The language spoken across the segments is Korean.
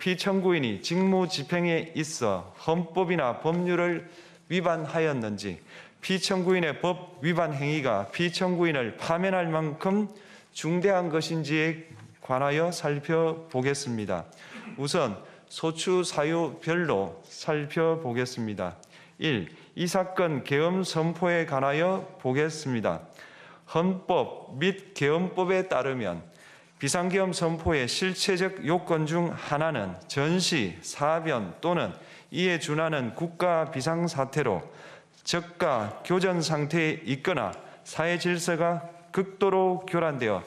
피청구인이 직무 집행에 있어 헌법이나 법률을 위반하였는지, 피청구인의 법 위반 행위가 피청구인을 파면할 만큼 중대한 것인지에 관하여 살펴보겠습니다. 우선 소추 사유별로 살펴보겠습니다. 1. 이 사건 계엄 선포에 관하여 보겠습니다. 헌법 및 계엄법에 따르면 비상계엄 선포의 실체적 요건 중 하나는 전시, 사변 또는 이에 준하는 국가 비상사태로 저가 교전 상태에 있거나 사회 질서가 극도로 교란되어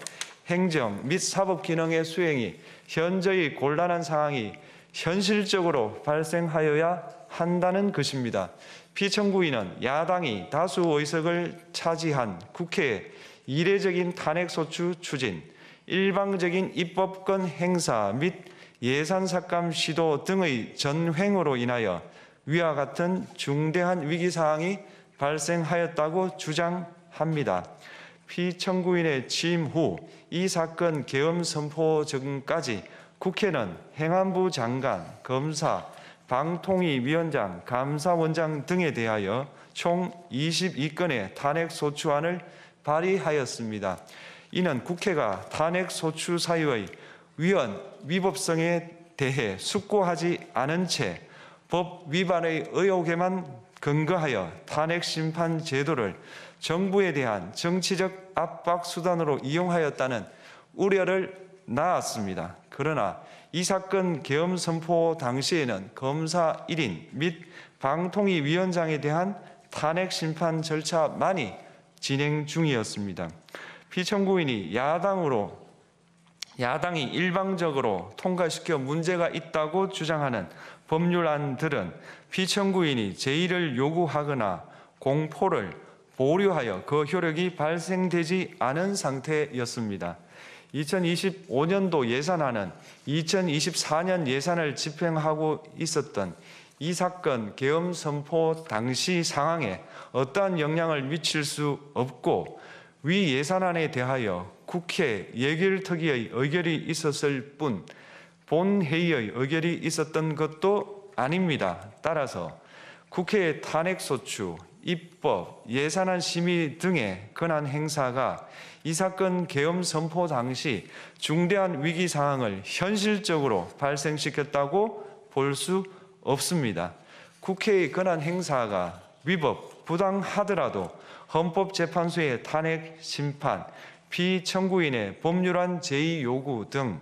행정 및 사법 기능의 수행이 현저히 곤란한 상황이 현실적으로 발생하여야 한다는 것입니다. 피청구인은 야당이 다수 의석을 차지한 국회의 이례적인 탄핵소추 추진, 일방적인 입법권 행사 및 예산 삭감 시도 등의 전횡으로 인하여 위와 같은 중대한 위기사항이 발생하였다고 주장합니다. 피청구인의 취임 후 이 사건 계엄 선포 전까지 국회는 행안부 장관, 검사, 방통위위원장, 감사원장 등에 대하여 총 22건의 탄핵소추안을 발의하였습니다. 이는 국회가 탄핵소추 사유의 위헌, 위법성에 대해 숙고하지 않은 채 법 위반의 의혹에만 근거하여 탄핵심판 제도를 정부에 대한 정치적 압박 수단으로 이용하였다는 우려를 낳았습니다. 그러나 이 사건 계엄 선포 당시에는 검사 1인 및 방통위위원장에 대한 탄핵심판 절차만이 진행 중이었습니다. 피청구인이 야당이 일방적으로 통과시켜 문제가 있다고 주장하는 법률안들은 피청구인이 제의를 요구하거나 공포를 보류하여 그 효력이 발생되지 않은 상태였습니다. 2025년도 예산안은 2024년 예산을 집행하고 있었던 이 사건 계엄 선포 당시 상황에 어떠한 영향을 미칠 수 없고 위 예산안에 대하여 국회 예결특위의 의결이 있었을 뿐 본회의의 의결이 있었던 것도 아닙니다. 따라서 국회의 탄핵소추, 입법, 예산안 심의 등의 권한 행사가 이 사건 계엄 선포 당시 중대한 위기 상황을 현실적으로 발생시켰다고 볼 수 없습니다. 국회의 권한 행사가 위법, 부당하더라도 헌법재판소의 탄핵 심판, 피청구인의 법률안 제의 요구 등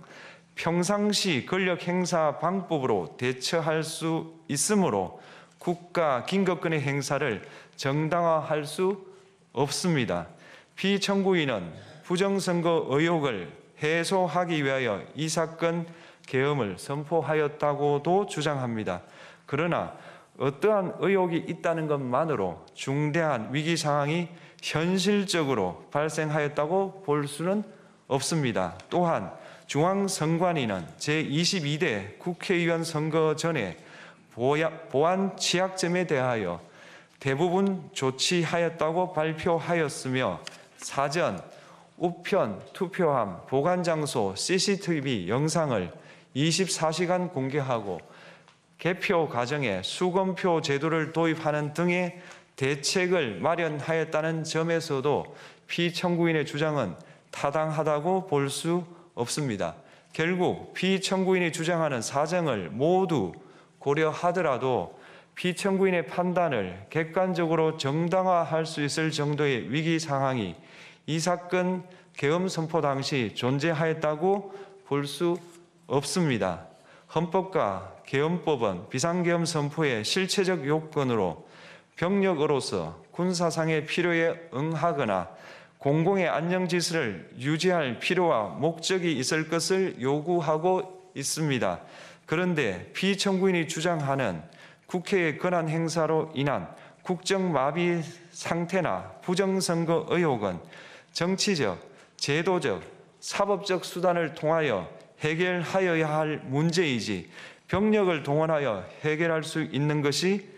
평상시 권력 행사 방법으로 대처할 수 있으므로 국가 긴급권의 행사를 정당화할 수 없습니다. 피청구인은 부정선거 의혹을 해소하기 위하여 이 사건 계엄을 선포하였다고도 주장합니다. 그러나 어떠한 의혹이 있다는 것만으로 중대한 위기 상황이 현실적으로 발생하였다고 볼 수는 없습니다. 또한 중앙선관위는 제22대 국회의원 선거 전에 보안 취약점에 대하여 대부분 조치하였다고 발표하였으며 사전, 우편, 투표함, 보관장소, CCTV 영상을 24시간 공개하고 개표 과정에 수검표 제도를 도입하는 등의 대책을 마련하였다는 점에서도 피청구인의 주장은 타당하다고 볼 수 없습니다. 결국 피청구인이 주장하는 사정을 모두 고려하더라도 피청구인의 판단을 객관적으로 정당화할 수 있을 정도의 위기 상황이 이 사건 계엄 선포 당시 존재하였다고 볼 수 없습니다. 헌법과 계엄법은 비상계엄 선포의 실체적 요건으로 병력으로서 군사상의 필요에 응하거나 공공의 안정질서를 유지할 필요와 목적이 있을 것을 요구하고 있습니다. 그런데 피청구인이 주장하는 국회의 권한 행사로 인한 국정마비 상태나 부정선거 의혹은 정치적, 제도적, 사법적 수단을 통하여 해결하여야 할 문제이지 병력을 동원하여 해결할 수 있는 것이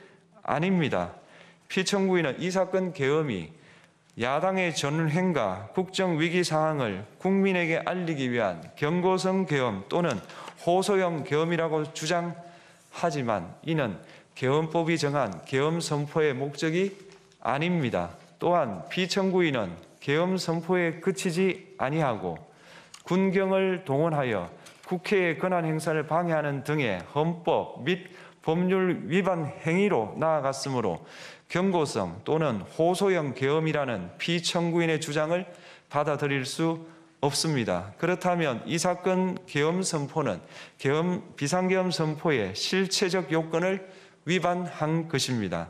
아닙니다. 피청구인은 이 사건 계엄이 야당의 전횡과 국정위기 상황을 국민에게 알리기 위한 경고성 계엄 또는 호소형 계엄이라고 주장하지만 이는 계엄법이 정한 계엄 선포의 목적이 아닙니다. 또한 피청구인은 계엄 선포에 그치지 아니하고 군경을 동원하여 국회의 권한 행사를 방해하는 등의 헌법 및 법률 위반 행위로 나아갔으므로 경고성 또는 호소형 계엄이라는 피청구인의 주장을 받아들일 수 없습니다. 그렇다면 이 사건 계엄 선포는 비상계엄 선포의 실체적 요건을 위반한 것입니다.